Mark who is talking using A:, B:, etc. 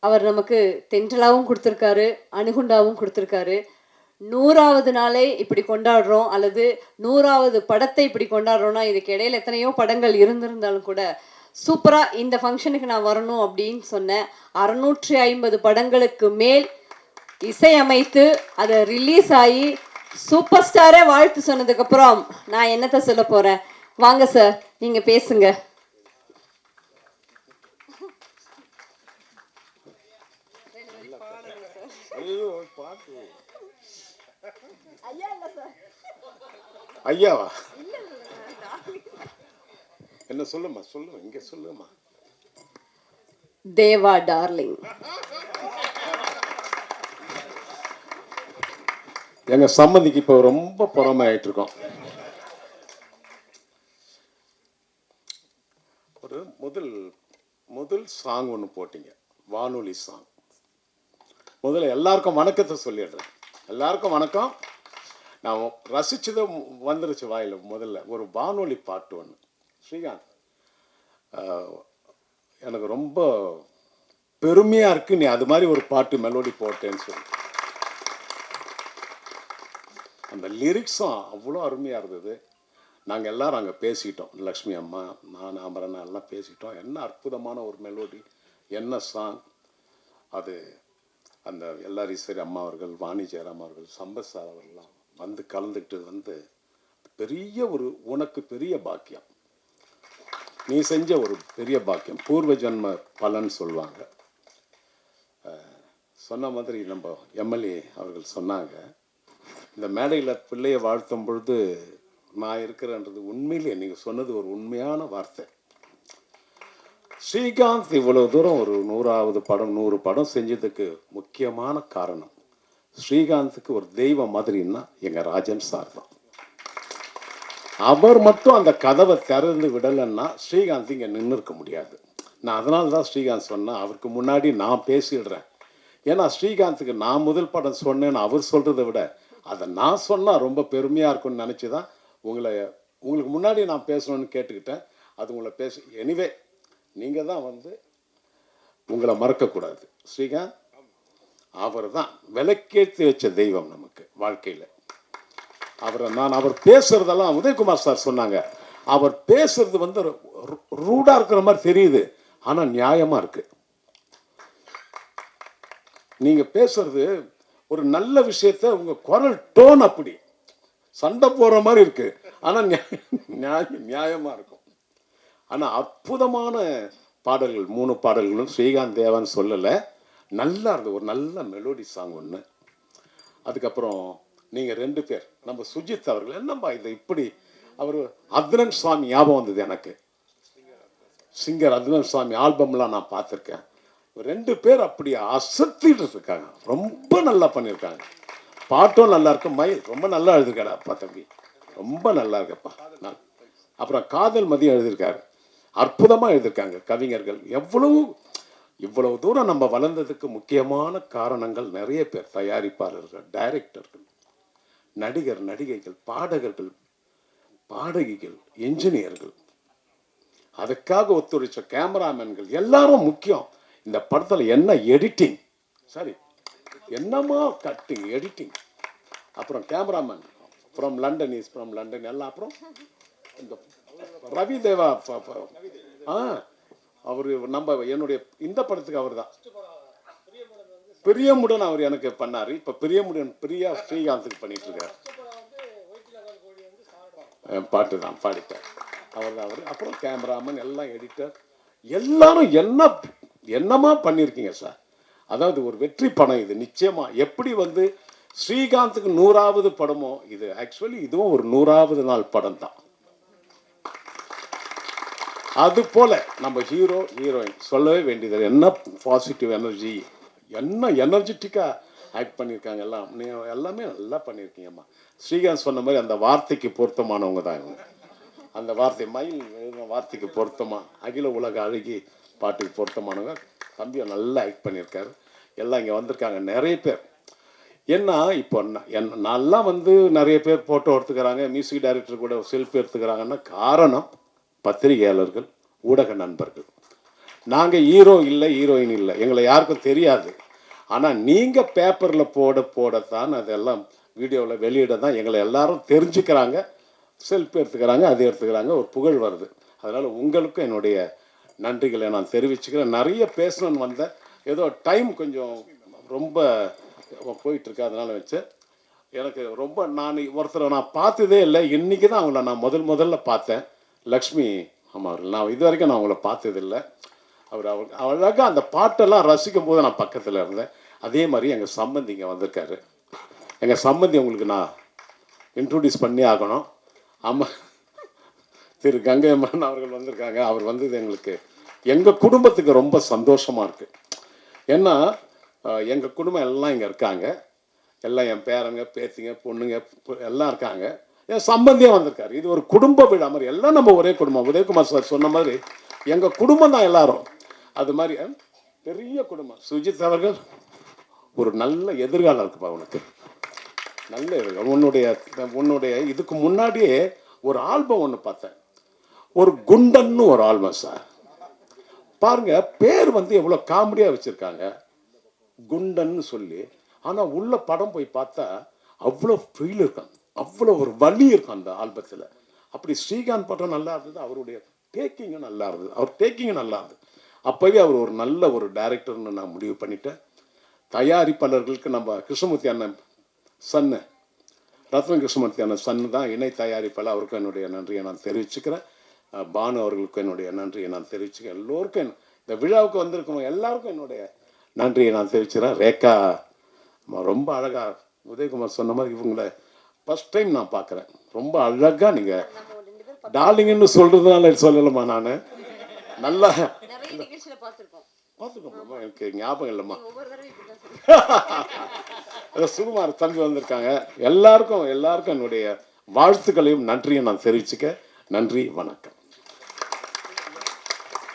A: அவர் நமக்கு தென்றலாவும் கொடுத்துருக்காரு, அணுகுண்டாவும் கொடுத்துருக்காரு. 100வது நாளை இப்படி கொண்டாடுறோம், அல்லது 100வது படத்தை இப்படி கொண்டாடுறோம்னா, இதுக்கு இடையில எத்தனையோ படங்கள் இருந்திருந்தாலும் கூட, சூப்பரா இந்த ஃபங்க்ஷனுக்கு நான் வரணும் அப்படின்னு சொன்னேன். 650 படங்களுக்கு மேல் இசையமைத்து அதை ரிலீஸ் ஆகி சூப்பர் ஸ்டாரே வாழ்த்து சொன்னதுக்கப்புறம் நான் என்னத்தை சொல்ல போகிறேன். வாங்க சார், நீங்கள் பேசுங்க.
B: ஐயாவா? என்ன சொல்லுமா, சொல்லுமா, இங்க சொல்லுமா.
A: தேவா டார்லிங்.
B: எங்க சம்மதிக்கு இப்போ ரொம்ப பொறாமை ஆயிட்டு இருக்கோம். ஒரு முதல் சாங் ஒன்று போட்டீங்க, வானொலி சாங். முதல்ல எல்லாருக்கும் வணக்கத்தை சொல்லிடுறேன். எல்லாருக்கும் வணக்கம். நான் ரசிச்சதை வந்துருச்சு வாயில். முதல்ல ஒரு வானொலி பாட்டு ஒன்று. ஸ்ரீகாந்த், எனக்கு ரொம்ப பெருமையாக இருக்கு நீ அது மாதிரி ஒரு பாட்டு மெலோடி போட்டேன்னு சொல்லி. அந்த லிரிக்ஸும் அவ்வளோ அருமையாக இருந்தது. நாங்கள் எல்லோரும் அங்கே பேசிக்கிட்டோம். லக்ஷ்மி அம்மா, நான், அமரனா எல்லாம் பேசிக்கிட்டோம். என்ன அற்புதமான ஒரு மெலோடி, என்ன சாங் அது. அந்த எல்லாரும் ஈஸ்வரி அம்மா அவர்கள், வாணி ஜெயராம் அவர்கள், சம்பத் சார் அவர்கள்லாம் வந்து கலந்துக்கிட்டு வந்து பெரிய ஒரு உனக்கு பெரிய பாக்கியம், நீ செஞ்ச ஒரு பெரிய பாக்கியம், பூர்வ ஜன்ம பலன் சொல்லுவாங்க. சொன்ன மாதிரி நம்ம எம்எல்ஏ அவர்கள் சொன்னாங்க, இந்த மேடையில் பிள்ளையை வாழ்த்தும் பொழுது நான் இருக்கிறேன்றது உண்மையிலே நீங்கள் சொன்னது ஒரு உண்மையான வார்த்தை. ஸ்ரீகாந்த் இவ்வளவு தூரம் ஒரு 100வது படம் 100 படம் செஞ்சதுக்கு முக்கியமான காரணம், ஸ்ரீகாந்துக்கு ஒரு தெய்வம் மாதிரின்னா எங்கள் ராஜன் சார் தான். அவர் மட்டும் அந்த கதவை திறந்து விடலைன்னா ஸ்ரீகாந்த் இங்கே நின்று இருக்க முடியாது. நான் அதனால தான் ஸ்ரீகாந்த் சொன்னேன், அவருக்கு முன்னாடி நான் பேசிடுறேன். ஏன்னா ஸ்ரீகாந்துக்கு நான் முதல் படம் சொன்னேன்னு அவர் சொல்கிறத விட அதை நான் சொன்னால் ரொம்ப பெருமையாக இருக்கும்னு நினச்சி தான் உங்களுக்கு முன்னாடி நான் பேசணும்னு கேட்டுக்கிட்டேன். அது உங்களை எனிவே நீங்கள் தான் வந்து உங்களை மறக்கக்கூடாது. ஸ்ரீகாந்த் அவர் தான் விலைக்கேற்றி வச்ச தெய்வம் நமக்கு வாழ்க்கையில். அவர் பேசுறதெல்லாம் உதயகுமார் சார் சொன்னாங்க, அவர் பேசுறது வந்து ரூடாக இருக்கிற மாதிரி தெரியுது, ஆனால் நியாயமாக இருக்கு. நீங்கள் பேசுறது ஒரு நல்ல விஷயத்த உங்க குரல் டோன் அப்படி சண்டை போற மாதிரி இருக்கு, ஆனா நியாயமா இருக்கும். ஆனா அற்புதமான பாடல்கள், 3 பாடல்களும் ஸ்ரீகாந்த் தேவான்னு சொல்லல, நல்லா இருந்தது. ஒரு நல்ல மெலோடி சாங் ஒன்று. அதுக்கப்புறம் நீங்க 2 பேர், நம்ம சுஜித் அவர்கள், என்னப்பா இது இப்படி, அவர் அத்னன் சுவாமி ஞாபகம் வந்தது எனக்கு. சிங்கர் அத்னன் சுவாமி ஆல்பம்லாம் நான் பார்த்துருக்கேன். 2 பேர் அப்படி அசத்திட்டு இருக்காங்க, ரொம்ப நல்லா பண்ணியிருக்காங்க. பாட்டும் நல்லா இருக்கு. மயில் ரொம்ப நல்லா எழுதிருக்காடா தம்பி, ரொம்ப நல்லா இருக்கப்பா. அப்புறம் காதல் மதியம் எழுதியிருக்காரு, அற்புதமாக எழுதியிருக்காங்க கவிஞர்கள். இவ்வளவு தூரம் நம்ம வளர்ந்ததுக்கு முக்கியமான காரணங்கள் நிறைய பேர், தயாரிப்பாளர்கள், டைரக்டர்கள், நடிகர் நடிகைகள், பாடகர்கள், பாடகிகள், என்ஜினியர்கள், அதுக்காக ஒத்துழைச்ச கேமராமேன்கள் எல்லாரும் முக்கியம். இந்த படத்தில் என்ன எடிட்டிங், சரி என்னமா கட்டிங், எடிட்டிங், அப்புறம் cameraman from London, is from London எல்லாம். அப்புறம் இந்த ரவி தேவா, அவர் நம்ம என்னுடைய இந்த படத்துக்கு அவர் தான் பிரியமுடன் அவர் எனக்கு பண்ணார். இப்போ பிரியமுடன் பிரியா ஸ்ரீகாந்துக்கு பண்ணிட்டு இருக்காரு. பாட்டு தான் பாடிட்டார் அவர் தான் அவர். அப்புறம் கேமராமேன் எல்லாம், எடிட்டர் எல்லாரும் என்னமா பண்ணியிருக்கீங்க சார். அதாவது ஒரு வெற்றி படம் இது நிச்சயமா. எப்படி வந்து ஸ்ரீகாந்துக்கு 100வது படமோ, இது ஆக்சுவலி இதுவும் ஒரு 100வது நாள் படம் தான். அது போல நம்ம ஹீரோ ஹீரோயின் சொல்லவே வேண்டியது, என்ன பாசிட்டிவ் எனர்ஜி, என்ன எனர்ஜெட்டிக்கா ஆக்ட் பண்ணியிருக்காங்க. எல்லாமே நல்லா பண்ணியிருக்கீங்கம்மா. ஸ்ரீகாந்த் சொன்ன மாதிரி அந்த வார்த்தைக்கு பொருத்தமானவங்க தான் இவங்க. அந்த வார்த்தை மயில் வார்த்தைக்கு பொருத்தமா, அகில உலக அழகி பாட்டுக்கு பொருத்தமானவங்க. தம்பியை நல்லா ஆக்ட் பண்ணியிருக்காரு. எல்லாம் இங்கே வந்திருக்காங்க நிறைய பேர். ஏன்னா இப்போ நல்லா வந்து நிறைய பேர் ஃபோட்டோ எடுத்துக்கிறாங்க, மியூசிக் டைரக்டர் கூட செல்ஃபி எடுத்துக்கிறாங்கன்னா காரணம் பத்திரிகையாளர்கள், ஊடக நண்பர்கள். நாங்கள் ஹீரோ இல்லை, ஹீரோயின் இல்லை, எங்களை யாருக்கும் தெரியாது. ஆனால் நீங்கள் பேப்பரில் போடத்தான் அதெல்லாம் வீடியோவில் வெளியிட தான் எங்களை எல்லாரும் தெரிஞ்சுக்கிறாங்க, செல்ஃபி எடுத்துக்கிறாங்க, அது எடுத்துக்கிறாங்க, ஒரு புகழ் வருது. அதனால் உங்களுக்கும் என்னுடைய நன்றிகளை நான் தெரிவிச்சுக்கிறேன். நிறைய பேசணும்னு வந்தேன், ஏதோ டைம் கொஞ்சம் ரொம்ப போயிட்டுருக்கு, அதனால் வச்சு எனக்கு ரொம்ப ஒருத்தரை நான் பார்த்ததே இல்லை, இன்றைக்கி தான் அவங்கள நான் முதல்ல பார்த்தேன். லக்ஷ்மி அம்மா அவர்கள், நான் இது வரைக்கும் நான் அவங்கள பார்த்ததில்லை. அவர் அழகாக அந்த பாட்டெல்லாம் ரசிக்கும் போது நான் பக்கத்தில் இருந்தேன். அதே மாதிரி எங்கள் சம்பந்தி இங்கே வந்திருக்காரு. எங்கள் சம்பந்தி உங்களுக்கு நான் இன்ட்ரோடியூஸ் பண்ணி ஆகணும். ஆமாம், திரு கங்கை அம்மன் அவர்கள் வந்திருக்காங்க. அவர் வந்தது எங்களுக்கு எங்கள் குடும்பத்துக்கு ரொம்ப சந்தோஷமாக இருக்குது. ஏன்னா எங்கள் குடும்பம் எல்லாம் இங்கே இருக்காங்க, எல்லாம் என் பேரங்க பேத்திங்க பொண்ணுங்க எல்லாம் இருக்காங்க. என் சம்பந்தியாக வந்திருக்காரு. இது ஒரு குடும்ப விழா மாதிரி, எல்லாம் நம்ம ஒரே குடும்பம். உதயகுமார் சார் சொன்ன மாதிரி எங்கள் குடும்பம் தான் எல்லாரும். அது மாதிரி பெரிய குடும்பம். சுஜித் அவர்கள் ஒரு நல்ல எதிர்காலம் இருக்குப்பா உனக்கு, நல்ல எதிர்காலம். உன்னுடைய இதுக்கு முன்னாடியே ஒரு ஆல்பம் ஒன்று பார்த்தேன், ஒரு குண்டன்னு ஒரு ஆல்பம் சார். பாருங்க, பேர் வந்து எவ்வளோ காமெடியாக வச்சுருக்காங்க, குண்டன்னு சொல்லி. ஆனால் உள்ள படம் போய் பார்த்தா அவ்வளோ ஃபீல் இருக்கும், அவ்வளோ ஒரு வலி இருக்கும் அந்த ஆல்பத்தில். அப்படி ஸ்ரீகாந்த் படம் நல்லா இருந்தது, அவருடைய டேக்கிங்கும் நல்லா இருந்தது, அவர் டேக்கிங்கும் நல்லா இருந்தது. அப்போவே அவர் ஒரு நல்ல ஒரு டைரக்டர்னு நான் முடிவு பண்ணிட்டேன். தயாரிப்பாளர்களுக்கு நம்ம கிருஷ்ணமூர்த்தி அண்ணன் சன்னு, ரத்ன கிருஷ்ணமூர்த்தி அண்ணன் சன்னு தான் இணை தயாரிப்பாளர், அவருக்கும் என்னுடைய நன்றியை நான் தெரிவிச்சுக்கிறேன். பானு அவர்களுக்கும் என்னுடைய நன்றியை நான் தெரிவிச்சுக்கிறேன். எல்லோருக்கும் இந்த விழாவுக்கு வந்திருக்கவங்க எல்லாருக்கும் என்னுடைய நன்றியை நான் தெரிவிச்சுக்கிறேன். ரேகா ரொம்ப அழகாக, உதயகுமார் சொன்ன மாதிரி இவங்களை ஃபஸ்ட் டைம் நான் பார்க்குறேன். ரொம்ப அழகாக நீங்கள் டார்லிங்னு சொல்கிறதுனால சொல்லலாமா, நான் நல்லா பார்த்துக்கோமா, எனக்கு ஞாபகம் இல்லைம்மா. சுகுமார் தம்பி வந்திருக்காங்க. எல்லாருக்கும் என்னுடைய வாழ்த்துக்களையும் நன்றியை நான் தெரிவிச்சுக்க. நன்றி, வணக்கம்.